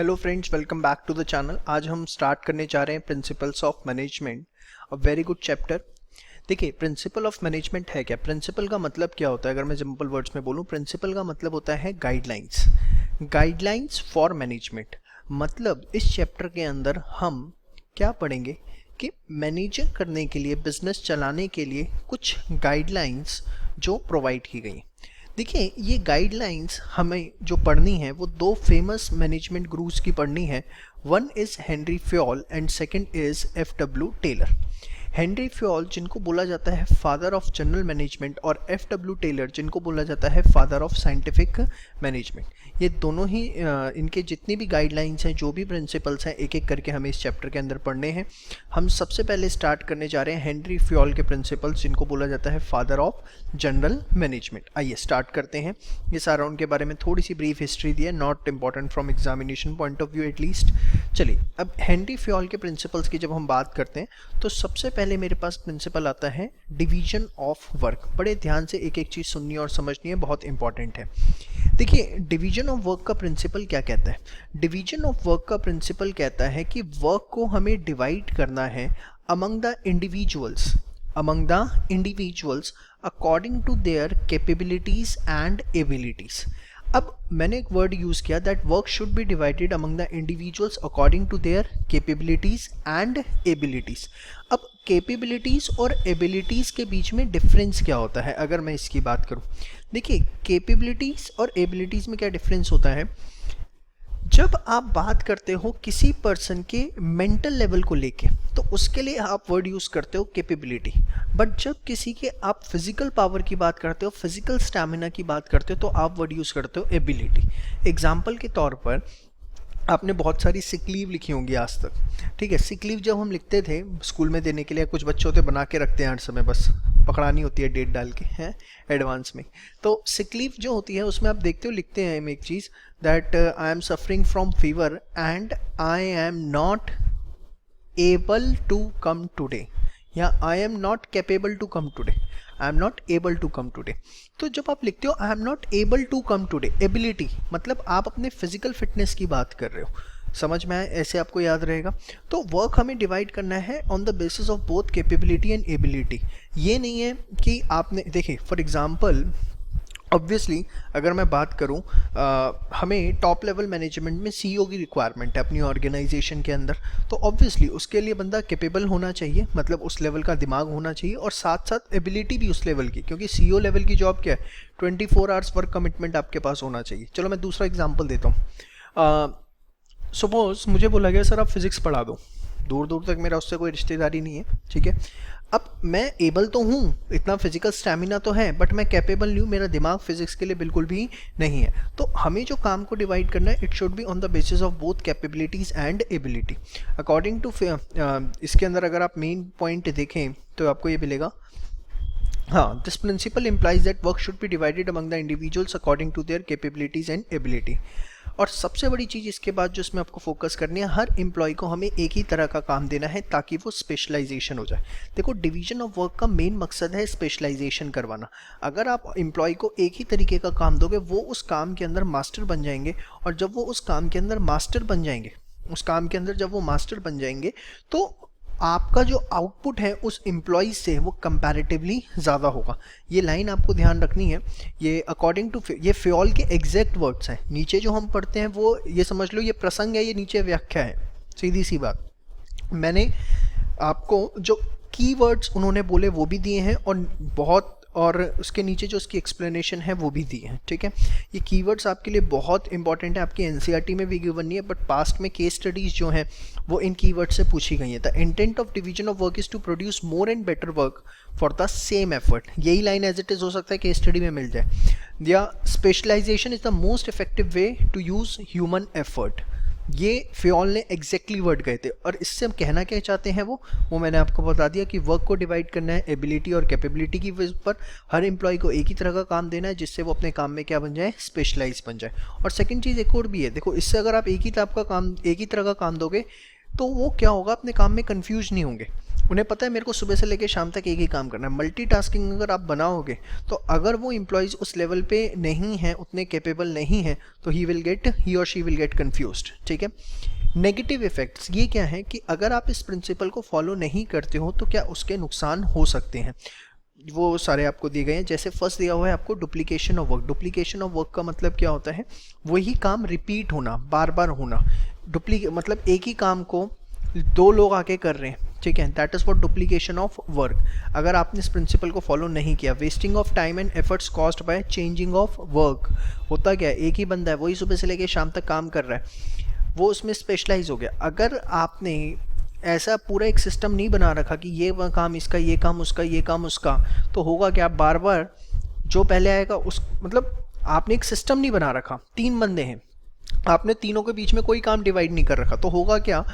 Hello friends, welcome back to the channel. आज हम start करने जा रहे हैं principles of management, a very good chapter. देखिए, प्रिंसिपल ऑफ मैनेजमेंट है क्या? प्रिंसिपल का मतलब क्या होता है? अगर मैं सिंपल वर्ड्स में बोलूं, प्रिंसिपल का मतलब होता है गाइडलाइंस। Guidelines for management. मतलब इस चैप्टर के अंदर हम क्या पढ़ेंगे कि मैनेजर करने के लिए, बिजनेस चलाने के लिए कुछ गाइडलाइंस जो प्रोवाइड की गई। देखिए, ये गाइडलाइंस हमें जो पढ़नी है वो दो फेमस मैनेजमेंट गुरुज की पढ़नी है। One is Henry Fayol and second is F W. Taylor. Henry Fayol जिनको बोला जाता है फादर ऑफ जनरल मैनेजमेंट, और एफ.डब्ल्यू. टेलर जिनको बोला जाता है फादर ऑफ साइंटिफिक मैनेजमेंट। ये दोनों ही इनके जितनी भी गाइडलाइंस हैं, जो भी प्रिंसिपल्स हैं, एक एक करके हमें इस चैप्टर के अंदर पढ़ने हैं। हम सबसे पहले स्टार्ट करने जा रहे हैं हेनरी फ्योल के प्रिंसिपल्स, जिनको बोला जाता है फादर ऑफ जनरल मैनेजमेंट। आइए स्टार्ट करते हैं। ये सारा उनके बारे में थोड़ी सी ब्रीफ हिस्ट्री दी है, not important from examination point of view at least. चलिए, अब हेनरी फ्योल के प्रिंसिपल्स की जब हम बात करते हैं तो सबसे पहले मेरे पास प्रिंसिपल आता है डिवीजन ऑफ वर्क। बड़े ध्यान से एक एक चीज़ सुननी और समझनी है, बहुत इंपॉर्टेंट है। देखिए, डिवीजन ऑफ वर्क का प्रिंसिपल क्या कहता है? डिवीजन ऑफ वर्क का प्रिंसिपल कहता है कि वर्क को हमें डिवाइड करना है among the individuals according to their capabilities and abilities. अब मैंने एक वर्ड यूज़ किया, that work should be divided among the individuals according to their capabilities and abilities. अब कैपेबिलिटीज और एबिलिटीज के बीच में डिफरेंस क्या होता है, अगर मैं इसकी बात करूं? देखिए, कैपेबिलिटीज और एबिलिटीज में क्या डिफरेंस होता है? जब आप बात करते हो किसी पर्सन के मेंटल लेवल को लेके, तो उसके लिए आप वर्ड यूज़ करते हो कैपेबिलिटी। बट जब किसी के आप फिजिकल पावर की बात करते हो, फिजिकल स्टैमिना की बात करते हो, तो आप वर्ड यूज़ करते हो एबिलिटी। एग्जाम्पल के तौर पर आपने बहुत सारी सिक लीव लिखी होंगी आज तक, ठीक है? सिक लीव जब हम लिखते थे स्कूल में देने के लिए, कुछ बच्चे होते बना के रखते हैं हर समय, बस पकड़ानी होती है डेट डाल के, हैं एडवांस में। तो सिक लीव जो होती है उसमें आप देखते हो, लिखते हैं हम एक चीज़, that I am suffering from fever and I am not able to come today, या I am not capable to come today, I am not able to come today. तो जब आप लिखते हो I am not able to come today, ability मतलब आप अपने physical fitness की बात कर रहे हो। समझ में आए? ऐसे आपको याद रहेगा। तो वर्क हमें डिवाइड करना है on the basis of both capability and ability. ये नहीं है कि आपने, देखिए फॉर एग्जांपल, ऑब्वियसली अगर मैं बात करूं, हमें टॉप लेवल मैनेजमेंट में सीईओ की रिक्वायरमेंट है अपनी ऑर्गेनाइजेशन के अंदर। तो ऑब्वियसली उसके लिए बंदा कैपेबल होना चाहिए, मतलब उस लेवल का दिमाग होना चाहिए, और साथ साथ एबिलिटी भी उस लेवल की, क्योंकि सीईओ लेवल की जॉब क्या है? 24 आवर्स वर्क कमिटमेंट आपके पास होना चाहिए। चलो मैं दूसरा एग्जाम्पल देता हूँ। सपोज मुझे बोला गया सर आप फिजिक्स पढ़ा दो, दूर दूर तक मेरा उससे कोई रिश्तेदारी नहीं है, ठीक है? अब मैं एबल तो हूँ, इतना फिजिकल स्टैमिना तो है, बट मैं कैपेबल नहीं हूँ, मेरा दिमाग फिजिक्स के लिए बिल्कुल भी नहीं है। तो हमें जो काम को डिवाइड करना है, it should be on the basis of both capabilities and ability according to. इसके अंदर अगर आप मेन पॉइंट देखें तो आपको ये मिलेगा, हाँ, this principle implies that work should be divided among the individuals according to their capabilities and ability. और सबसे बड़ी चीज़ इसके बाद जो इसमें आपको फोकस करनी है, हर एम्प्लॉय को हमें एक ही तरह का काम देना है ताकि वो स्पेशलाइजेशन हो जाए। देखो, डिवीजन ऑफ वर्क का मेन मकसद है स्पेशलाइजेशन करवाना। अगर आप एम्प्लॉय को एक ही तरीके का काम दोगे, वो उस काम के अंदर मास्टर बन जाएंगे, और जब वो उस काम के अंदर मास्टर बन जाएंगे, तो आपका जो आउटपुट है उस एम्प्लॉय से वो कंपैरेटिवली ज़्यादा होगा। ये लाइन आपको ध्यान रखनी है। ये अकॉर्डिंग टू, ये फ्योल के एग्जैक्ट वर्ड्स हैं। नीचे जो हम पढ़ते हैं वो ये समझ लो ये प्रसंग है, ये नीचे व्याख्या है, सीधी सी बात। मैंने आपको जो कीवर्ड्स उन्होंने बोले वो भी दिए हैं, और उसके नीचे जो उसकी एक्सप्लेनेशन है वो भी दी है, ठीक है? ये कीवर्ड्स आपके लिए बहुत इंपॉर्टेंट है, आपकी एनसीईआरटी में भी गिवन नहीं है, बट पास्ट में केस स्टडीज़ जो हैं वो इन कीवर्ड से पूछी गई है। The intent of division of work is to produce more and better work for the same effort. यही लाइन एज इट इज़ हो सकता है केस स्टडी में मिल जाए। या specialisation is the most effective way to use human effort. ये Fayol ने एग्जैक्टली वर्ड कहे थे, और इससे हम कहना क्या चाहते हैं वो मैंने आपको बता दिया कि वर्क को डिवाइड करना है एबिलिटी और कैपेबिलिटी की बेस पर। हर एम्प्लॉय को एक ही तरह का काम देना है जिससे वो अपने काम में क्या बन जाए? स्पेशलाइज बन जाए। और सेकंड चीज़ एक और भी है, देखो इससे अगर आप एक ही तरह का काम दोगे तो वो क्या होगा? अपने काम में कंफ्यूज नहीं होंगे। उन्हें पता है मेरे को सुबह से लेकर शाम तक एक ही काम करना है। मल्टीटास्किंग अगर आप बनाओगे तो अगर वो एम्प्लॉयज़ उस लेवल पे नहीं हैं, उतने कैपेबल नहीं हैं, तो ही और शी विल गेट कन्फ्यूज्ड। ठीक है। नेगेटिव इफेक्ट्स ये क्या है कि अगर आप इस प्रिंसिपल को फॉलो नहीं करते हो तो क्या उसके नुकसान हो सकते हैं, वो सारे आपको दिए गए हैं। जैसे फर्स्ट दिया हुआ है आपको duplication of work. Duplication of work का मतलब क्या होता है, वही काम रिपीट होना, बार बार होना। मतलब एक ही काम को दो लोग आके कर रहे हैं, ठीक है, that is what duplication of work. अगर आपने इस प्रिंसिपल को फॉलो नहीं किया, wasting of time and efforts caused by changing of work. होता क्या है, एक ही बंदा है, वही सुबह से लेकर शाम तक काम कर रहा है, वो उसमें स्पेशलाइज हो गया। अगर आपने ऐसा पूरा एक सिस्टम नहीं बना रखा कि ये वह काम इसका, ये काम उसका, ये काम उसका, तो होगा क्या, बार बार जो पहले आएगा उस, मतलब आपने एक सिस्टम नहीं बना रखा। 3 बंदे हैं, आपने तीनों के बीच में कोई काम डिवाइड नहीं कर रखा, तो होगा क्या,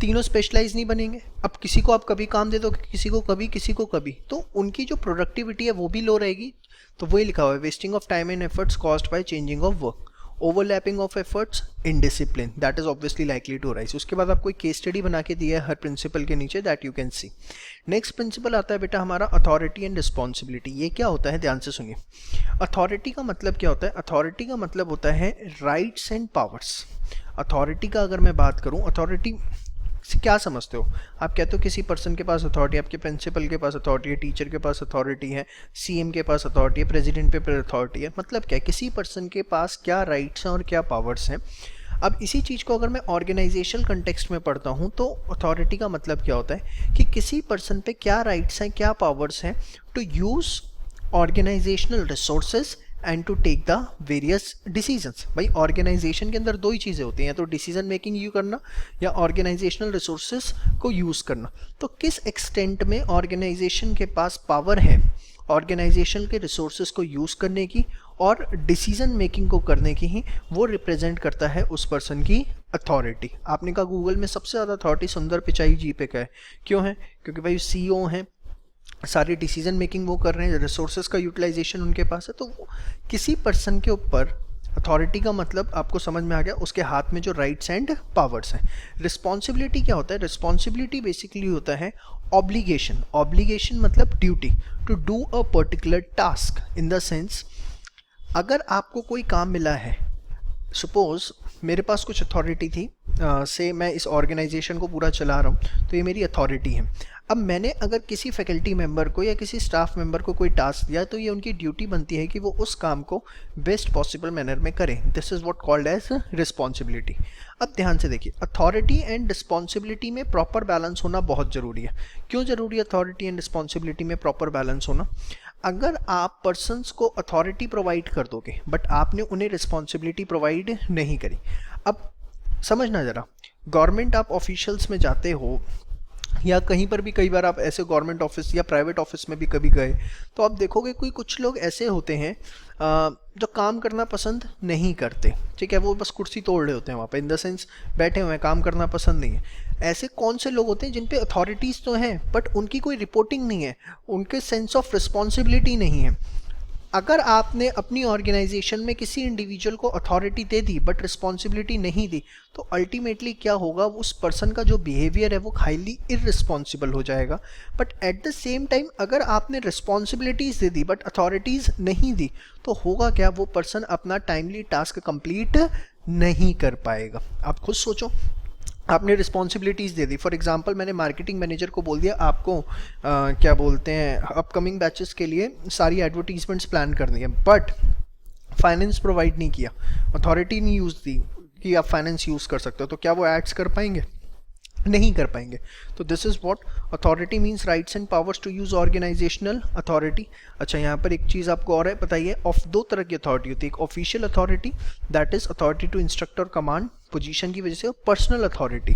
तीनों स्पेशलाइज नहीं बनेंगे। अब किसी को आप कभी काम दे दो, किसी को कभी, किसी को कभी, तो उनकी जो प्रोडक्टिविटी है वो भी लो रहेगी। तो वही लिखा हुआ है, wasting of time and efforts caused by changing of work, overlapping of efforts, indiscipline, that is obviously likely to rise. उसके बाद आपको एक केस स्टडी बना के दिया है हर प्रिंसिपल के नीचे, that you can see. Next principle आता है बेटा हमारा अथॉरिटी एंड रिस्पॉन्सिबिलिटी। ये क्या होता है, ध्यान से सुनिए। अथॉरिटी का मतलब क्या होता है, अथॉरिटी का मतलब होता है राइट्स एंड पावर्स। अथॉरिटी का अगर मैं बात करूं, अथॉरिटी क्या समझते हो आप, कहते हो किसी पर्सन के पास अथॉरिटी, आपके प्रिंसिपल के पास अथॉरिटी है, टीचर के पास अथॉरिटी है, सीएम के पास अथॉरिटी है, प्रेसिडेंट पे अथॉरिटी है। मतलब क्या, किसी पर्सन के पास क्या राइट्स हैं और क्या पावर्स हैं। अब इसी चीज़ को अगर मैं ऑर्गेनाइजेशनल कंटेक्स्ट में पढ़ता हूँ तो अथॉरिटी का मतलब क्या होता है कि किसी पर्सन पे क्या राइट्स हैं, क्या पावर्स हैं to use organisational resources and to take the various decisions. भाई ऑर्गेनाइजेशन के अंदर 2 ही चीज़ें होती हैं, या तो डिसीजन मेकिंग यू करना या ऑर्गेनाइजेशनल रिसोर्सेज को यूज़ करना। तो किस एक्सटेंट में ऑर्गेनाइजेशन के पास पावर है ऑर्गेनाइजेशन के रिसोर्सेज को यूज़ करने की और डिसीजन मेकिंग को करने की, ही वो रिप्रेजेंट करता है उस पर्सन की अथॉरिटी। आपने कहा गूगल में सबसे ज़्यादा अथॉरिटी सुंदर पिचाई जी पे का है, क्यों है, क्योंकि भाई सीईओ हैं, सारी डिसीजन मेकिंग वो कर रहे हैं, रिसोर्सेज का यूटिलाइजेशन उनके पास है। तो किसी पर्सन के ऊपर अथॉरिटी का मतलब आपको समझ में आ गया, उसके हाथ में जो राइट्स एंड पावर्स हैं। रिस्पॉन्सिबिलिटी क्या होता है, रिस्पॉन्सिबिलिटी बेसिकली होता है ऑब्लिगेशन। ऑब्लिगेशन मतलब duty, to do a particular task. In the sense अगर आपको कोई काम मिला है, सपोज मेरे पास कुछ अथॉरिटी थी, से मैं इस ऑर्गेनाइजेशन को पूरा चला रहा हूँ, तो ये मेरी अथॉरिटी है। अब मैंने अगर किसी फैकल्टी मेंबर को या किसी स्टाफ मेंबर को कोई टास्क दिया, तो ये उनकी ड्यूटी बनती है कि वो उस काम को बेस्ट पॉसिबल मैनर में करें। This is what called as responsibility. अब ध्यान से देखिए, अथॉरिटी एंड रिस्पॉन्सिबिलिटी में प्रॉपर बैलेंस होना बहुत ज़रूरी है। क्यों ज़रूरी है अथॉरिटी एंड रिस्पॉन्सिबिलिटी में प्रॉपर बैलेंस होना? अगर आप पर्सन्स को अथॉरिटी प्रोवाइड कर दोगे बट आपने उन्हें रिस्पॉन्सिबिलिटी प्रोवाइड नहीं करी। अब समझना ज़रा, गवर्नमेंट आप ऑफिशियल्स में जाते हो या कहीं पर भी, कई बार आप ऐसे गवर्नमेंट ऑफिस या प्राइवेट ऑफिस में भी कभी गए, तो आप देखोगे कोई कुछ लोग ऐसे होते हैं जो काम करना पसंद नहीं करते। ठीक है, वो बस कुर्सी तोड़ रहे होते हैं वहाँ पे, इन द सेंस बैठे हुए हैं, काम करना पसंद नहीं है। ऐसे कौन से लोग होते हैं जिन पे अथॉरिटीज़ तो हैं बट उनकी कोई रिपोर्टिंग नहीं है, उनके सेंस ऑफ रिस्पॉन्सिबिलिटी नहीं है। अगर आपने अपनी ऑर्गेनाइजेशन में किसी इंडिविजुअल को authority they the but responsibility नहीं दी, तो अल्टीमेटली क्या होगा, उस पर्सन का जो बिहेवियर है वो हाईली इररिस्पॉन्सिबल हो जाएगा। But at the same time अगर आपने responsibilities they the but authorities नहीं दी, तो होगा क्या, वो पर्सन अपना टाइमली टास्क कंप्लीट नहीं कर पाएगा। आप खुद सोचो, आपने responsibilities they the, for example मैंने मार्केटिंग मैनेजर को बोल दिया आपको क्या बोलते हैं, अपकमिंग बैचेस के लिए सारी एडवर्टीजमेंट्स प्लान करनी है, बट फाइनेंस प्रोवाइड नहीं किया, अथॉरिटी नहीं यूज़ दी कि आप फाइनेंस यूज़ कर सकते हो, तो क्या वो एड्स कर पाएंगे? नहीं कर पाएंगे। तो this is what authority means, rights and powers to use organisational authority. अच्छा, यहाँ पर एक चीज़ आपको और है, बताइए, ऑफ 2 तरह की अथॉरिटी होती है, एक official authority that is authority to instruct और कमांड पोजीशन की वजह से, और पर्सनल अथॉरिटी।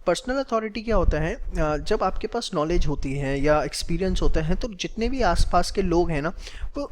पर्सनल अथॉरिटी क्या होता है, जब आपके पास नॉलेज होती है या एक्सपीरियंस होता है, तो जितने भी आसपास के लोग हैं ना, वो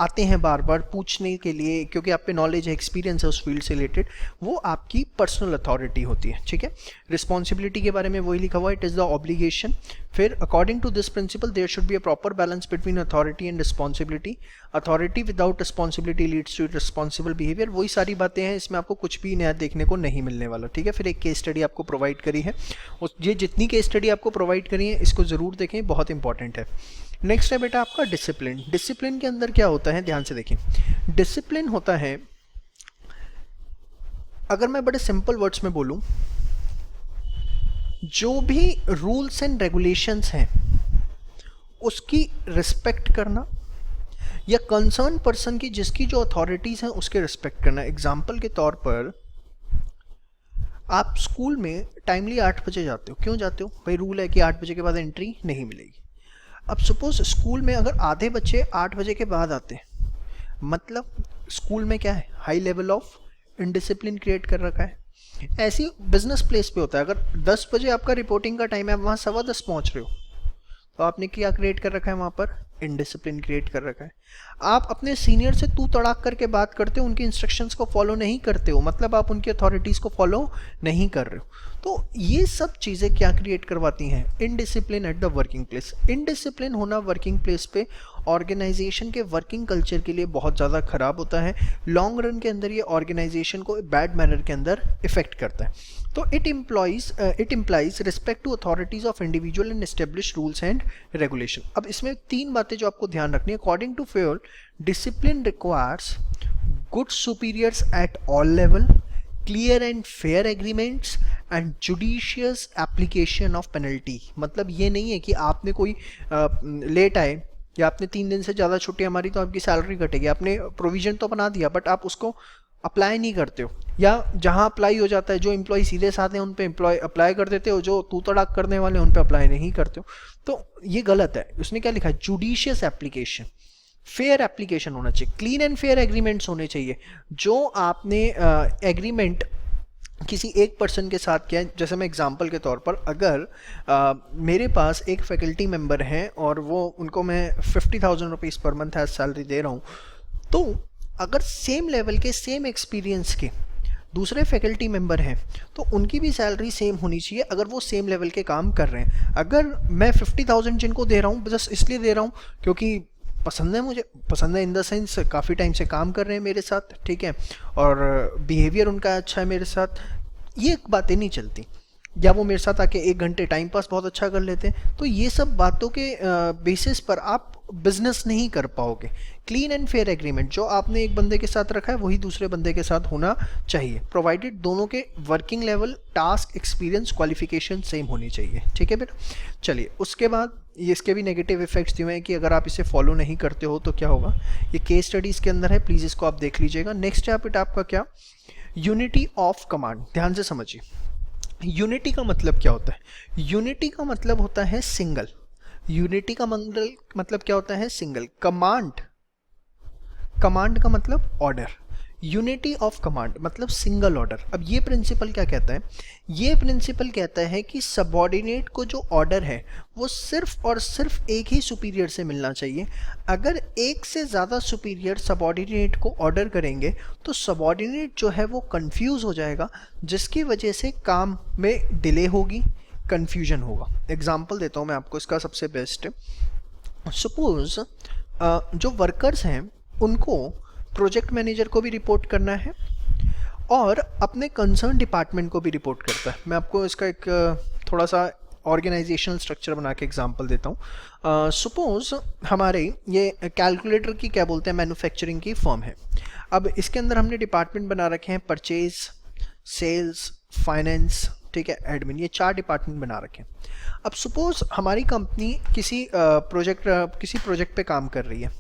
आते हैं बार बार पूछने के लिए, क्योंकि आप पे नॉलेज है, एक्सपीरियंस है उस फील्ड से रिलेटेड, वो आपकी पर्सनल अथॉरिटी होती है, ठीक है। रिस्पॉन्सिबिलिटी के बारे में वही लिखा हुआ है, इट इज़ द ऑब्लिगेशन। फिर according to this principle there should be a proper balance between authority and responsibility. Authority without responsibility leads to responsible behaviour. वही सारी बातें हैं, इसमें आपको कुछ भी नया देखने को नहीं मिलने वाला, ठीक है। फिर एक केस स्टडी आपको प्रोवाइड करी है, ये जितनी केस स्टडी आपको प्रोवाइड करी है इसको ज़रूर देखें, बहुत इंपॉर्टेंट है। नेक्स्ट है बेटा आपका डिसिप्लिन। डिसिप्लिन के अंदर क्या होता है, ध्यान से देखें। डिसिप्लिन होता है, अगर मैं बड़े सिंपल वर्ड्स में बोलूं, जो भी रूल्स एंड रेगुलेशंस हैं उसकी रिस्पेक्ट करना, या कंसर्न पर्सन की जिसकी जो अथॉरिटीज़ हैं उसके रिस्पेक्ट करना। एग्जाम्पल के तौर पर आप स्कूल में टाइमली 8 बजे जाते हो, क्यों जाते हो भाई? रूल है कि 8 बजे के बाद एंट्री नहीं मिलेगी। अब सपोज स्कूल में अगर आधे बच्चे 8 बजे के बाद आते हैं, मतलब स्कूल में क्या है, high level of indiscipline create कर रखा है। ऐसी बिजनेस प्लेस पे होता है, अगर 10 बजे आपका रिपोर्टिंग का टाइम है, आप वहाँ 10:15 पहुँच रहे हो, तो आपने क्या क्रिएट कर रखा है वहाँ पर? इनडिसिप्लिन क्रिएट कर रखा है। आप अपने सीनियर से तू तड़ाक करके बात करते हो, उनकी इंस्ट्रक्शंस को फॉलो नहीं करते हो, मतलब आप उनकी अथॉरिटीज़ को फॉलो नहीं कर रहे हो। तो ये सब चीज़ें क्या क्रिएट करवाती हैं? Indiscipline at the working place. Indiscipline होना वर्किंग प्लेस पे ऑर्गेनाइजेशन के वर्किंग कल्चर के लिए बहुत ज़्यादा ख़राब होता है। लॉन्ग रन के अंदर ये ऑर्गेनाइजेशन को बैड मैनर के अंदर इफेक्ट करता है। तो it implies respect to authorities of individual and establish rules and regulation. अब इसमें 3 बातें जो आपको ध्यान रखनी है। According to fair, discipline requires good superiors at all level, clear and fair agreements and judicious application of penalty. मतलब ये नहीं है कि आपने कोई लेट आए या आपने 3 दिन से ज़्यादा छुट्टियां मारी तो आपकी सैलरी घटेगी। आपने प्रोविजन तो बना दिया बट आप उसको अप्लाई नहीं करते हो, या जहां अप्लाई हो जाता है, जो एम्प्लॉय सीधे साथ हैं उन पे एम्प्लॉय अप्लाई कर देते हो, जो तू तड़ाक करने वाले उन पे अप्लाई नहीं करते हो। तो ये गलत है। उसने क्या लिखा है? जुडिशियस एप्लीकेशन, फेयर एप्लीकेशन होना चाहिए, क्लीन एंड फेयर एग्रीमेंट्स होने चाहिए। जो आपने एग्रीमेंट किसी एक पर्सन के साथ किया, जैसे मैं एग्जांपल के तौर पर, अगर मेरे पास एक फैकल्टी मेंबर हैं और वो उनको मैं 50,000 rupees per month as salary दे रहा हूँ, तो अगर सेम लेवल के, सेम एक्सपीरियंस के दूसरे फैकल्टी मेंबर हैं तो उनकी भी सैलरी सेम होनी चाहिए, अगर वो सेम लेवल के काम कर रहे हैं। अगर मैं 50,000 जिनको दे रहा हूँ बस इसलिए दे रहा हूँ क्योंकि पसंद है, मुझे पसंद है इन द सेंस काफ़ी टाइम से काम कर रहे हैं मेरे साथ, ठीक है, और बिहेवियर उनका अच्छा है मेरे साथ, ये बातें नहीं चलती। या वो मेरे साथ आके 1 घंटे टाइम पास बहुत अच्छा कर लेते हैं, तो ये सब बातों के बेसिस पर आप बिजनेस नहीं कर पाओगे। क्लीन एंड फेयर एग्रीमेंट जो आपने एक बंदे के साथ रखा है वही दूसरे बंदे के साथ होना चाहिए, प्रोवाइडेड दोनों के working level, task, experience, qualification same होनी चाहिए, ठीक है बेटा। चलिए उसके बाद ये इसके भी नेगेटिव इफेक्ट्स दिए हुए हैं कि अगर आप इसे फॉलो नहीं करते हो तो क्या होगा। ये केस स्टडीज़ के अंदर है, प्लीज़ इसको आप देख लीजिएगा। नेक्स्ट है बेटा आपका क्या? Unity of command. ध्यान से समझिए, यूनिटी का मतलब क्या होता है? यूनिटी का मतलब होता है सिंगल। यूनिटी का मतलब क्या होता है? सिंगल। कमांड का मतलब ऑर्डर। यूनिटी ऑफ कमांड मतलब सिंगल ऑर्डर। अब ये प्रिंसिपल क्या कहता है? ये प्रिंसिपल कहता है कि सबऑर्डिनेट को जो ऑर्डर है वो सिर्फ और सिर्फ एक ही सुपीरियर से मिलना चाहिए। अगर एक से ज़्यादा सुपीरियर सबऑर्डिनेट को ऑर्डर करेंगे तो सबऑर्डिनेट जो है वो कंफ्यूज हो जाएगा, जिसकी वजह से काम में डिले होगी, कंफ्यूजन होगा। एग्जाम्पल देता हूँ मैं आपको इसका सबसे बेस्ट। सपोज जो वर्कर्स हैं उनको प्रोजेक्ट मैनेजर को भी रिपोर्ट करना है और अपने कंसर्न डिपार्टमेंट को भी रिपोर्ट करता है। मैं आपको इसका एक थोड़ा सा ऑर्गेनाइजेशनल स्ट्रक्चर बना के एग्जांपल देता हूँ। सपोज हमारे ये कैलकुलेटर की क्या बोलते हैं, मैन्युफैक्चरिंग की फर्म है। अब इसके अंदर हमने डिपार्टमेंट बना रखे हैं, परचेज, सेल्स, फाइनेंस, ठीक है, एडमिन, ये 4 डिपार्टमेंट बना रखे हैं। अब सपोज हमारी कंपनी किसी प्रोजेक्ट पे काम कर रही है,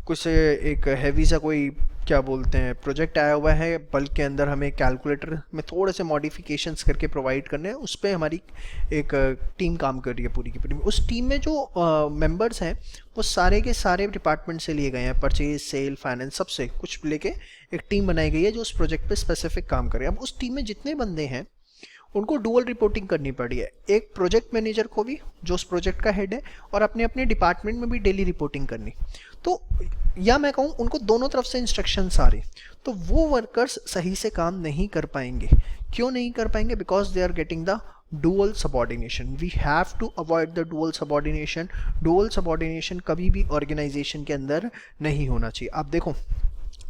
कुछ एक हैवी सा कोई क्या बोलते हैं प्रोजेक्ट आया हुआ है, बल्क के अंदर हमें कैलकुलेटर में थोड़े से मॉडिफिकेशंस करके प्रोवाइड करने हैं। उस पर हमारी एक टीम काम कर रही है पूरी की पूरी। उस टीम में जो मेंबर्स हैं वो सारे के सारे डिपार्टमेंट से लिए गए हैं, परचेज, सेल, फाइनेंस, सबसे कुछ लेके एक टीम बनाई गई है जो उस प्रोजेक्ट पे स्पेसिफिक काम करे। अब उस टीम में जितने बंदे हैं उनको डुअल रिपोर्टिंग करनी पड़ी है, एक प्रोजेक्ट मैनेजर को भी जो उस प्रोजेक्ट का हेड है और अपने अपने डिपार्टमेंट में भी डेली रिपोर्टिंग करनी। तो या मैं कहूँ उनको दोनों तरफ से इंस्ट्रक्शंस आ रही, तो वो वर्कर्स सही से काम नहीं कर पाएंगे। क्यों नहीं कर पाएंगे? Because they are getting the dual subordination. We have to avoid the dual subordination. dual subordination कभी भी organization के अंदर नहीं होना चाहिए। आप देखो,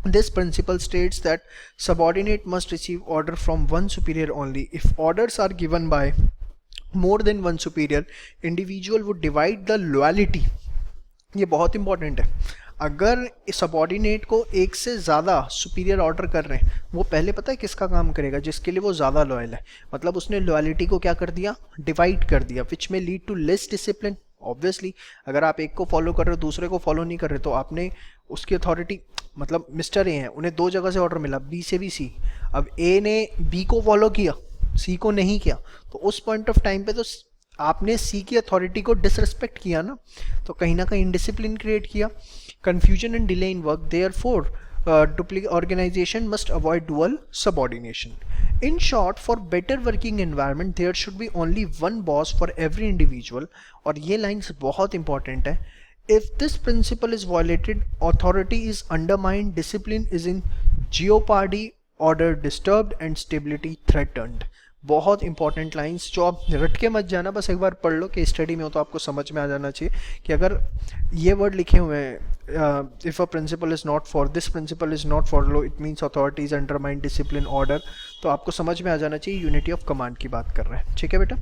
this principle states that subordinate must receive order from one superior only. If orders are given by more than one superior, individual would divide the loyalty. ये बहुत इंपॉर्टेंट है। अगर सबॉर्डिनेट को एक से ज़्यादा सुपीरियर ऑर्डर कर रहे हैं, वो पहले पता है किसका काम करेगा? जिसके लिए वो ज़्यादा लॉयल है। मतलब उसने लॉयलिटी को क्या कर दिया? डिवाइड कर दिया, विच में lead to less discipline. Obviously अगर आप एक को फॉलो कर रहे हो दूसरे को फॉलो नहीं कर रहे, तो आपने उसकी अथॉरिटी, मतलब मिस्टर ए हैं, उन्हें दो जगह से ऑर्डर मिला, बी से भी सी। अब ए ने बी को फॉलो किया, सी को नहीं किया, तो उस पॉइंट ऑफ टाइम पे तो आपने सी की अथॉरिटी को डिसरिस्पेक्ट किया ना, तो कहीं ना कहीं इंडिसिप्लिन क्रिएट किया। Confusion and delay in work, therefore duplicate organization must avoid dual subordination. In short, for better working environment there should be only one boss for every individual. और ये लाइन्स बहुत इंपॉर्टेंट है। If this principle is violated, authority is undermined, discipline is in jeopardy, order disturbed and stability threatened. बहुत important lines जो आप रट के मत जाना, बस एक बार पढ़ लो कि स्टडी में हो तो आपको समझ में आ जाना चाहिए कि अगर ये वर्ड लिखे हुए हैं, if a principle is not for, this principle is not follow, it means authorities undermine discipline order, तो आपको समझ में आ जाना चाहिए यूनिटी ऑफ कमांड की बात कर रहे हैं। ठीक है बेटा,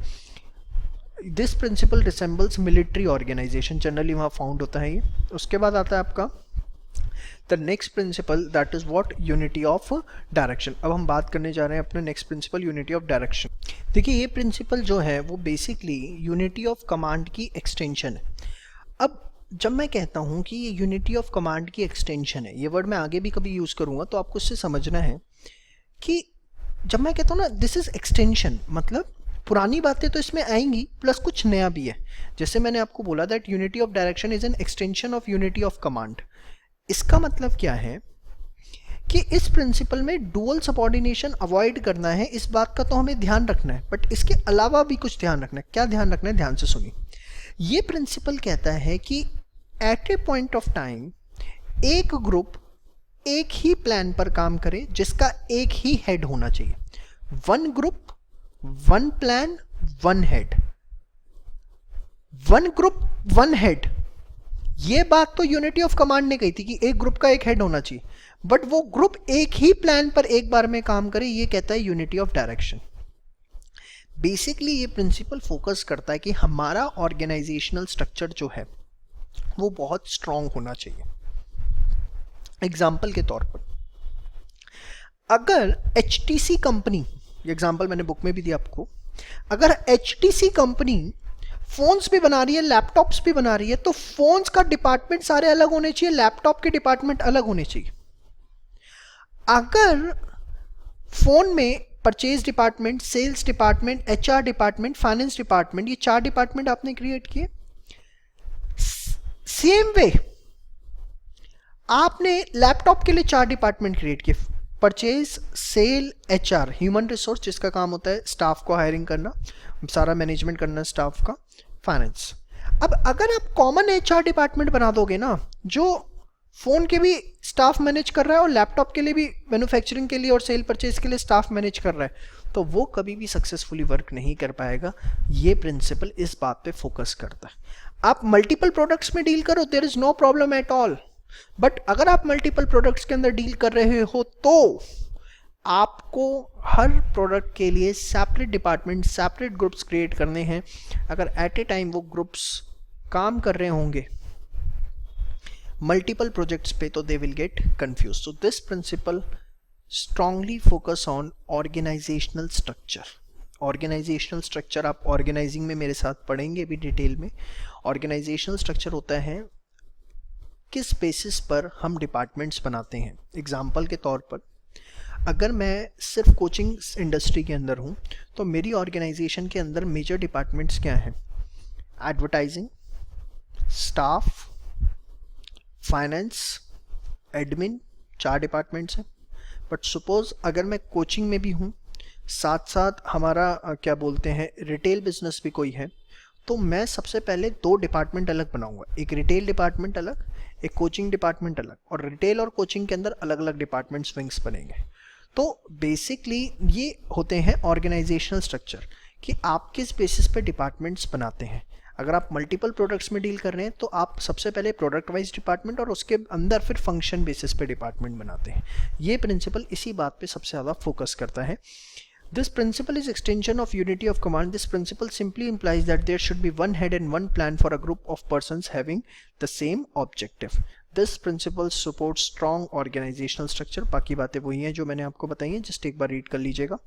this principle resembles military organisation, generally वहाँ फाउंड होता है ये। उसके बाद आता है आपका the next principle, that is what? Unity of direction. अब हम बात करने जा रहे हैं अपने next principle, unity of direction. देखिए ये प्रिंसिपल जो है वो बेसिकली यूनिटी ऑफ कमांड की एक्सटेंशन है। अब जब मैं कहता हूँ कि ये यूनिटी ऑफ कमांड की एक्सटेंशन है, ये वर्ड मैं आगे भी कभी यूज़ करूँगा, तो आपको इससे समझना है कि जब मैं कहता हूँ ना दिस इज एक्सटेंशन, मतलब पुरानी बातें तो इसमें आएंगी प्लस कुछ नया भी है। जैसे मैंने आपको बोला that unity of direction is an extension of unity of command. इसका मतलब क्या है कि इस प्रिंसिपल में डुअल सबऑर्डिनेशन अवॉइड करना है, इस बात का तो हमें ध्यान रखना है, बट इसके अलावा भी कुछ ध्यान रखना है। क्या ध्यान रखना है? ध्यान से सुनिए। ये प्रिंसिपल कहता है कि at a point of time एक ग्रुप एक ही प्लान पर काम करे जिसका एक ही हेड होना चाहिए। One group, one plan, one head. One group, one head, ये बात तो यूनिटी ऑफ कमांड ने कही थी कि एक ग्रुप का एक हेड होना चाहिए, बट वो ग्रुप एक ही प्लान पर एक बार में काम करे, ये कहता है यूनिटी ऑफ डायरेक्शन। बेसिकली ये प्रिंसिपल फोकस करता है कि हमारा ऑर्गेनाइजेशनल स्ट्रक्चर जो है वो बहुत स्ट्रांग होना चाहिए। एग्जाम्पल के तौर पर, अगर HTC कंपनी, ये एग्जाम्पल मैंने बुक में भी दिया आपको, अगर HTC कंपनी फोन्स भी बना रही है, लैपटॉप्स भी बना रही है, तो फोन्स का डिपार्टमेंट सारे अलग होने चाहिए, लैपटॉप के डिपार्टमेंट अलग होने चाहिए। अगर फोन में purchase department, sales department, HR department, finance department, ये 4 डिपार्टमेंट आपने क्रिएट किए, सेम वे आपने लैपटॉप के लिए 4 डिपार्टमेंट क्रिएट किए, purchase, sale, HR, human resource जिसका काम होता है स्टाफ को हायरिंग करना, सारा मैनेजमेंट करना स्टाफ का, फाइनेंस। अब अगर आप कॉमन HR डिपार्टमेंट बना दोगे ना, जो फोन के भी स्टाफ मैनेज कर रहा है और लैपटॉप के लिए भी, मैन्युफैक्चरिंग के लिए और सेल परचेज के लिए स्टाफ मैनेज कर रहा है, तो वो कभी भी सक्सेसफुली वर्क नहीं कर पाएगा। ये प्रिंसिपल इस बात पे फोकस करता है। आप मल्टीपल प्रोडक्ट्स में डील करो, there is no problem at all, but अगर आप मल्टीपल प्रोडक्ट्स के अंदर डील कर रहे हो तो आपको हर प्रोडक्ट के लिए separate department, separate groups create करने हैं। अगर एट ए टाइम वो ग्रुप्स काम कर रहे होंगे मल्टीपल प्रोजेक्ट्स पे, तो they will get confuse. So this principle strongly focus on organisational structure. Organisational structure आप ऑर्गेनाइजिंग में मेरे साथ पढ़ेंगे भी डिटेल में। ऑर्गेनाइजेशनल स्ट्रक्चर होता है किस बेसिस पर हम डिपार्टमेंट्स बनाते हैं। एग्जाम्पल के तौर पर, अगर मैं सिर्फ कोचिंग इंडस्ट्री के अंदर हूँ तो मेरी ऑर्गेनाइजेशन के अंदर मेजर डिपार्टमेंट्स क्या हैं? Advertising, staff, finance, admin, 4 departments हैं। बट सपोज अगर मैं कोचिंग में भी हूँ साथ साथ हमारा क्या बोलते हैं रिटेल बिजनेस भी कोई है, तो मैं सबसे पहले दो डिपार्टमेंट अलग बनाऊंगा, एक रिटेल डिपार्टमेंट अलग, एक कोचिंग डिपार्टमेंट अलग, और रिटेल और कोचिंग के अंदर अलग अलग डिपार्टमेंट्स विंग्स बनेंगे। तो बेसिकली ये होते हैं ऑर्गेनाइजेशनल स्ट्रक्चर कि आप किस बेसिस पे डिपार्टमेंट्स बनाते हैं। अगर आप मल्टीपल प्रोडक्ट्स में डील कर रहे हैं तो आप सबसे पहले प्रोडक्ट वाइज डिपार्टमेंट और उसके अंदर फिर फंक्शन बेसिस पे डिपार्टमेंट बनाते हैं। ये प्रिंसिपल इसी बात पे सबसे ज़्यादा फोकस करता है। This principle is extension of unity of command. This principle simply implies that there should be one head and one plan for a group of persons having the same objective. This principle supports strong organizational structure. बाकी बातें वही हैं जो मैंने आपको बताई हैं, just एक बार रीड कर लीजिएगा,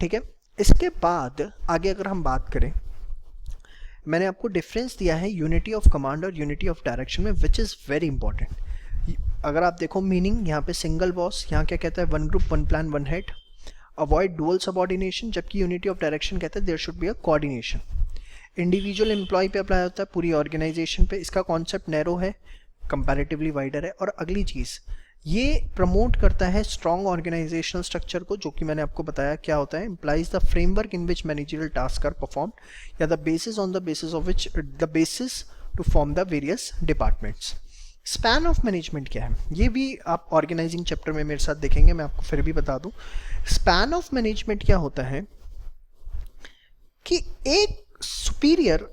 ठीक है। इसके बाद आगे अगर हम बात करें, मैंने आपको डिफरेंस दिया है यूनिटी ऑफ कमांड और यूनिटी ऑफ डायरेक्शन में, विच इज़ वेरी इंपॉर्टेंट। अगर आप देखो मीनिंग, यहाँ पे सिंगल बॉस, यहाँ क्या कहता है, one group one plan one head, avoid dual subordination, जबकि यूनिटी ऑफ डायरेक्शन कहता है there should be a coordination. Individual employee पे अप्लाई होता है, पूरी ऑर्गेनाइजेशन पे। इसका कॉन्सेप्ट नैरो है, कंपैरेटिवली वाइडर है। और अगली चीज़, ये प्रमोट करता है स्ट्रॉन्ग ऑर्गेनाइजेशनल स्ट्रक्चर को, जो कि मैंने आपको बताया क्या होता है, implies the framework in which managerial task are perform, या the basis on the basis of which the basis to form the various departments. Span of management क्या है, ये भी आप ऑर्गेनाइजिंग चैप्टर में मेरे साथ देखेंगे, मैं आपको फिर भी बता दूं। स्पैन ऑफ मैनेजमेंट क्या होता है कि एक सुपीरियर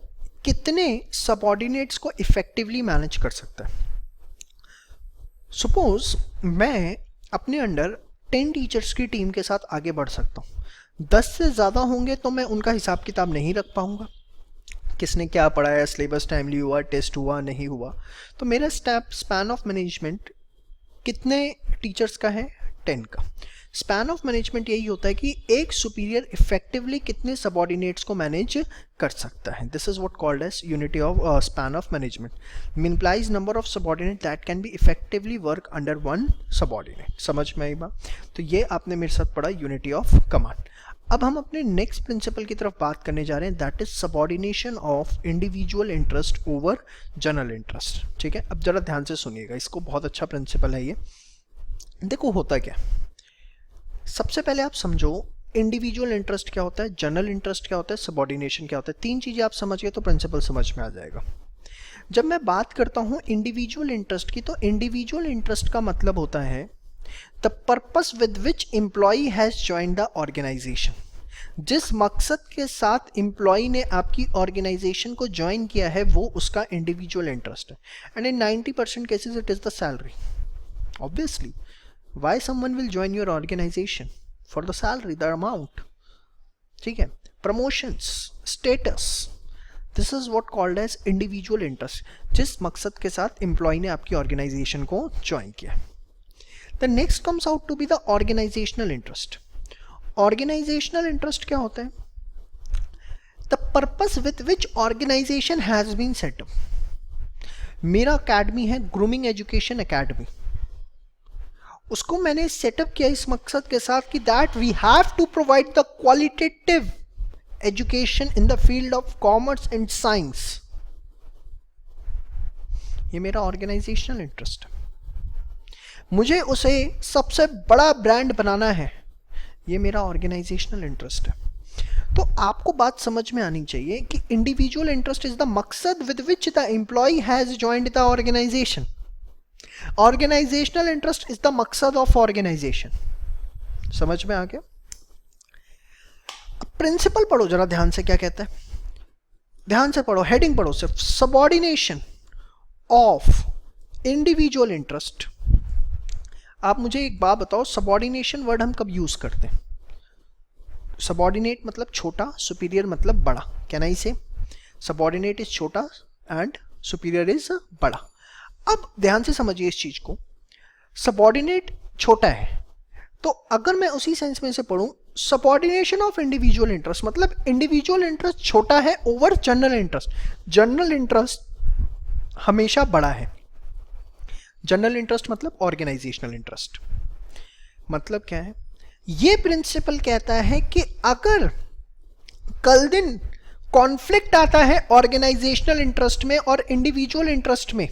कितने सबऑर्डिनेट्स को इफेक्टिवली मैनेज कर सकता है। सपोज मैं अपने अंडर 10 टीचर्स की टीम के साथ आगे बढ़ सकता हूँ, 10 से ज़्यादा होंगे तो मैं उनका हिसाब किताब नहीं रख पाऊंगा, किसने क्या पढ़ाया, सिलेबस टाइमली हुआ, टेस्ट हुआ नहीं हुआ। तो मेरा स्पैन ऑफ मैनेजमेंट कितने टीचर्स का है, 10 का। स्पैन ऑफ मैनेजमेंट यही होता है कि एक सुपीरियर इफेक्टिवली कितने सबऑर्डिनेट्स को मैनेज कर सकता है। This is what called as unity of span of management. Implies number of subordinate that can be effectively work under one subordinate. समझ में आई बात? तो ये आपने मेरे साथ पढ़ा यूनिटी ऑफ कमांड। अब हम अपने नेक्स्ट प्रिंसिपल की तरफ बात करने जा रहे हैं, that is subordination of individual interest over general interest. ठीक है, अब जरा ध्यान से सुनिएगा, इसको बहुत अच्छा प्रिंसिपल है ये। देखो होता क्या, सबसे पहले आप समझो इंडिविजुअल इंटरेस्ट क्या होता है, जनरल इंटरेस्ट क्या होता है, सबऑर्डिनेशन क्या होता है। तीन चीजें आप समझ गए तो प्रिंसिपल समझ में आ जाएगा। जब मैं बात करता हूं इंडिविजुअल इंटरेस्ट की, तो इंडिविजुअल इंटरेस्ट का मतलब होता है the purpose with which employee has joined the organisation. जिस मकसद के साथ एम्प्लॉई ने आपकी ऑर्गेनाइजेशन को ज्वाइन किया है वो उसका इंडिविजुअल इंटरेस्ट है। And in 90% cases it is the salary. Obviously why someone will join your organization? For the salary, the amount. ठीक है, promotions, status. This is what called as individual interest. जिस मकसद के साथ एम्प्लॉय ने आपकी organisation को ज्वाइन किया। The next comes out to be the organizational interest. Organizational interest क्या होता है? The purpose with which organization has been set up. मेरा अकेडमी है ग्रूमिंग एजुकेशन अकेडमी, उसको मैंने सेटअप किया इस मकसद के साथ कि that we have to provide the qualitative education in the field of commerce and science. ये मेरा ऑर्गेनाइजेशनल इंटरेस्ट है। मुझे उसे सबसे बड़ा ब्रांड बनाना है, ये मेरा ऑर्गेनाइजेशनल इंटरेस्ट है। तो आपको बात समझ में आनी चाहिए कि इंडिविजुअल इंटरेस्ट इज द मकसद with which the employee has joined the organisation. Organisational interest is the मकसद ऑफ ऑर्गेनाइजेशन। समझ में आ गया? प्रिंसिपल पढ़ो जरा ध्यान से, क्या कहता है, ध्यान से पढ़ो, हेडिंग पढ़ो सिर्फ, सबऑर्डिनेशन ऑफ इंडिविजुअल इंटरेस्ट। आप मुझे एक बात बताओ, सबऑर्डिनेशन वर्ड हम कब यूज करते हैं? सबऑर्डिनेट मतलब छोटा, सुपीरियर मतलब बड़ा। कैन आई से सबऑर्डिनेट इज छोटा एंड सुपीरियर इज बड़ा। अब ध्यान से समझिए इस चीज को, सबऑर्डिनेट छोटा है तो अगर मैं उसी सेंस में से पढ़ूं, सबऑर्डिनेशन ऑफ इंडिविजुअल इंटरेस्ट मतलब इंडिविजुअल इंटरेस्ट छोटा है over general interest. General interest हमेशा बड़ा है। जनरल इंटरेस्ट मतलब ऑर्गेनाइजेशनल इंटरेस्ट। मतलब क्या है? ये प्रिंसिपल कहता है कि अगर कल दिन कॉन्फ्लिक्ट आता है ऑर्गेनाइजेशनल इंटरेस्ट में और इंडिविजुअल इंटरेस्ट में,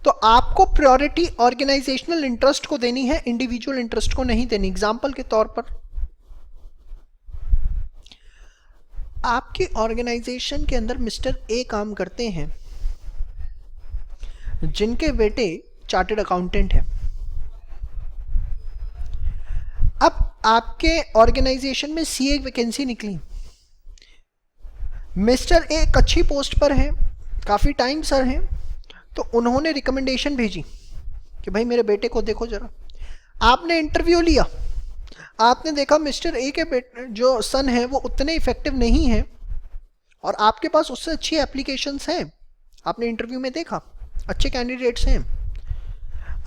तो आपको प्रायोरिटी ऑर्गेनाइजेशनल इंटरेस्ट को देनी है, इंडिविजुअल इंटरेस्ट को नहीं देनी। एग्जांपल के तौर पर आपके ऑर्गेनाइजेशन के अंदर मिस्टर ए काम करते हैं जिनके बेटे चार्टर्ड अकाउंटेंट है। अब आपके ऑर्गेनाइजेशन में सीए वैकेंसी निकली, मिस्टर ए एक अच्छी पोस्ट पर हैं, काफ़ी टाइम सर हैं, तो उन्होंने रिकमेंडेशन भेजी कि भाई मेरे बेटे को देखो ज़रा। आपने इंटरव्यू लिया, आपने देखा मिस्टर ए के बेटे जो सन है वो उतने इफेक्टिव नहीं हैं और आपके पास उससे अच्छी एप्लीकेशंस हैं, आपने इंटरव्यू में देखा अच्छे कैंडिडेट्स हैं,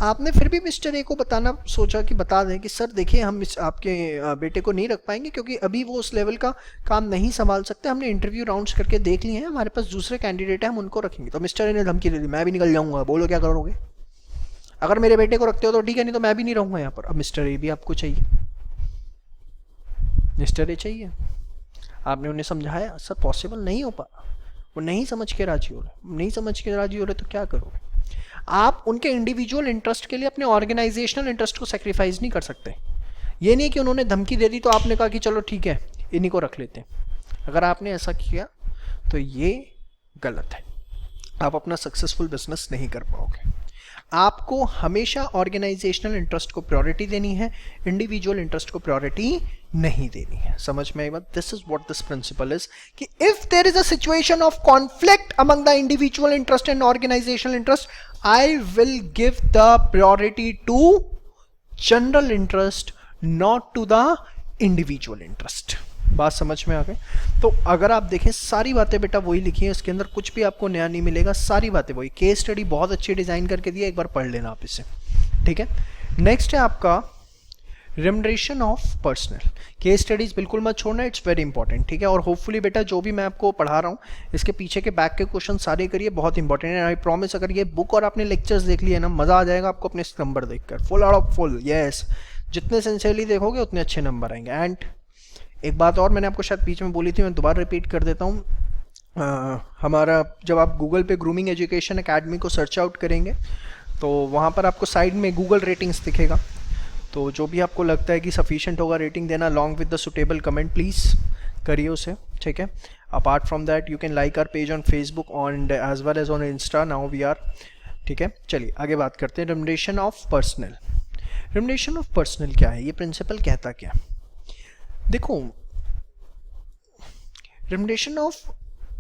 आपने फिर भी मिस्टर ए को बताना सोचा कि बता दें कि सर देखिए हम आपके बेटे को नहीं रख पाएंगे क्योंकि अभी वो उस लेवल का काम नहीं संभाल सकते, हमने इंटरव्यू राउंड्स करके देख लिए हैं, हमारे पास दूसरे कैंडिडेट हैं, हम उनको रखेंगे। तो मिस्टर ए ने धमकी दे दी, मैं भी निकल जाऊंगा, बोलो क्या करोगे, अगर मेरे बेटे को रखते हो तो ठीक है, नहीं तो मैं भी नहीं रहूँगा यहाँ पर। अब मिस्टर ए भी आपको चाहिए, मिस्टर ए चाहिए, आपने उन्हें समझाया सर पॉसिबल नहीं हो पा, वो नहीं समझ के राजी हो रहे, नहीं समझ के राजी हो रहे तो क्या करोगे। आप उनके इंडिविजुअल इंटरेस्ट के लिए अपने ऑर्गेनाइजेशनल इंटरेस्ट को सेक्रीफाइस नहीं कर सकते। ये नहीं कि उन्होंने धमकी दे दी तो आपने कहा कि चलो ठीक है इन्हीं को रख लेते हैं। अगर आपने ऐसा किया तो ये गलत है, आप अपना सक्सेसफुल बिजनेस नहीं कर पाओगे। आपको हमेशा ऑर्गेनाइजेशनल इंटरेस्ट को प्रायोरिटी देनी है, इंडिविजुअल इंटरेस्ट को प्रायोरिटी नहीं देनी है। समझ में आई बात? This is what this principle is कि if there is a situation of conflict among the individual interest and organizational interest, I will give the priority to general interest, not to the individual interest. बात समझ में आ गई? तो अगर आप देखें सारी बातें बेटा वही लिखी है, इसके अंदर कुछ भी आपको नया नहीं मिलेगा, सारी बातें वही। केस स्टडी बहुत अच्छी डिजाइन करके दिया, एक बार पढ़ लेना आप इसे, ठीक है। नेक्स्ट है आपका remuneration of personal. Case studies बिल्कुल मत छोड़ना, इट्स वेरी इंपॉर्टेंट, ठीक है। और होपफुली बेटा जो भी मैं आपको पढ़ा रहा हूँ इसके पीछे के बैक के क्वेश्चन सारे करिए, बहुत इंपॉर्टेंट है। आई प्रॉमिस अगर ये बुक और आपने लेक्चर्स देख लिए ना, मज़ा आ जाएगा आपको अपने नंबर देखकर, full out of full, yes. जितने सिंसियरली देखोगे उतने अच्छे नंबर आएंगे। एंड एक बात और मैंने आपको शायद बीच में बोली थी, मैं दोबारा रिपीट कर देता हूँ। हमारा जब आप गूगल पे ग्रूमिंग एजुकेशन एकेडमी को सर्च आउट करेंगे तो वहाँ पर आपको साइड में गूगल रेटिंग्स दिखेगा, तो जो भी आपको लगता है कि सफिशिएंट होगा रेटिंग देना along with the suitable comment, please करिए उसे, ठीक है। Apart from that you can like our page on Facebook on as well as on insta, now we are, ठीक है। चलिए आगे बात करते हैं remuneration of personal. Remuneration of personal क्या है, ये प्रिंसिपल कहता क्या? देखो रेम्युनरेशन ऑफ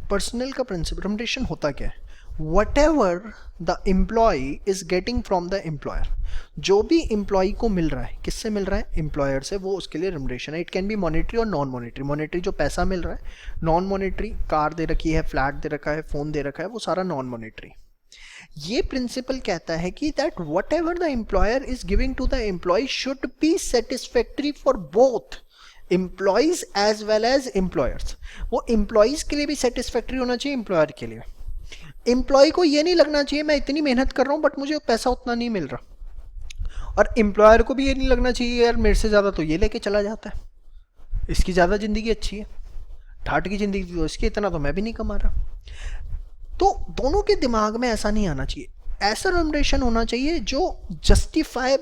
पर्सनल का प्रिंसिपल, रेम्युनरेशन होता क्या है? whatever the employee is getting from the employer, जो भी एम्प्लॉय को मिल रहा है, किससे मिल रहा है? एम्प्लॉयर से, वो उसके लिए रेम्युनरेशन है। इट कैन बी मॉनेटरी और नॉन मॉनेटरी। मॉनेटरी जो पैसा मिल रहा है, नॉन मॉनेटरी कार दे रखी है, फ्लैट दे रखा है, फोन दे रखा है, वो सारा नॉन मॉनेटरी। ये प्रिंसिपल कहता है कि that whatever the employer is giving to the employee should be satisfactory for both employees as well as employers. वो एम्प्लॉयज के लिए भी सेटिस्फैक्टरी होना चाहिए, एम्प्लॉयर के लिए। एम्प्लॉय को ये नहीं लगना चाहिए मैं इतनी मेहनत कर रहा हूँ बट मुझे पैसा उतना नहीं मिल रहा, और एम्प्लॉयर को भी ये नहीं लगना चाहिए यार मेरे से ज़्यादा तो ये लेके चला जाता है, इसकी ज़्यादा ज़िंदगी अच्छी है, ठाट की ज़िंदगी तो इसकी, इतना तो मैं भी नहीं कमा रहा। तो दोनों के दिमाग में ऐसा नहीं आना चाहिए। ऐसा रेम्युनरेशन होना चाहिए जो जस्टिफाई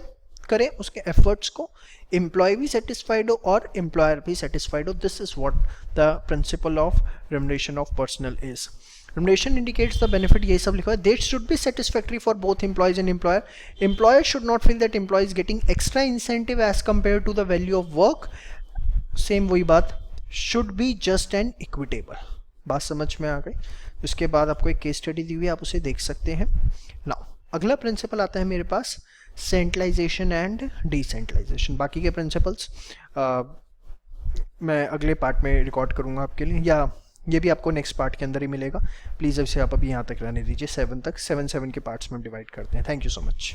करे उसके एफर्ट्स को, एम्प्लॉय भी सेटिस्फाइड हो और एम्प्लॉयर भी सेटिस्फाइड हो। This is what the principle of remuneration of personal is. Remuneration indicates the benefit, ये सब लिखा है। They should be satisfactory for both employees and employer. Employer should not feel that employee is getting extra incentive as compared to the value of work. Same वही बात, should be just and equitable. बात समझ में आ गई? उसके बाद आपको एक केस स्टडी दी हुई है, आप उसे देख सकते हैं। नाउ अगला प्रिंसिपल आता है मेरे पास, सेंट्रलाइजेशन एंड डिसेंट्रलाइजेशन। बाकी के प्रिंसिपल्स मैं अगले पार्ट में रिकॉर्ड करूँगा आपके लिए, या ये भी आपको नेक्स्ट पार्ट के अंदर ही मिलेगा। प्लीज़ इसे आप अभी यहाँ तक रहने दीजिए, 7 तक, 7 के पार्ट्स में डिवाइड करते हैं। Thank you so much.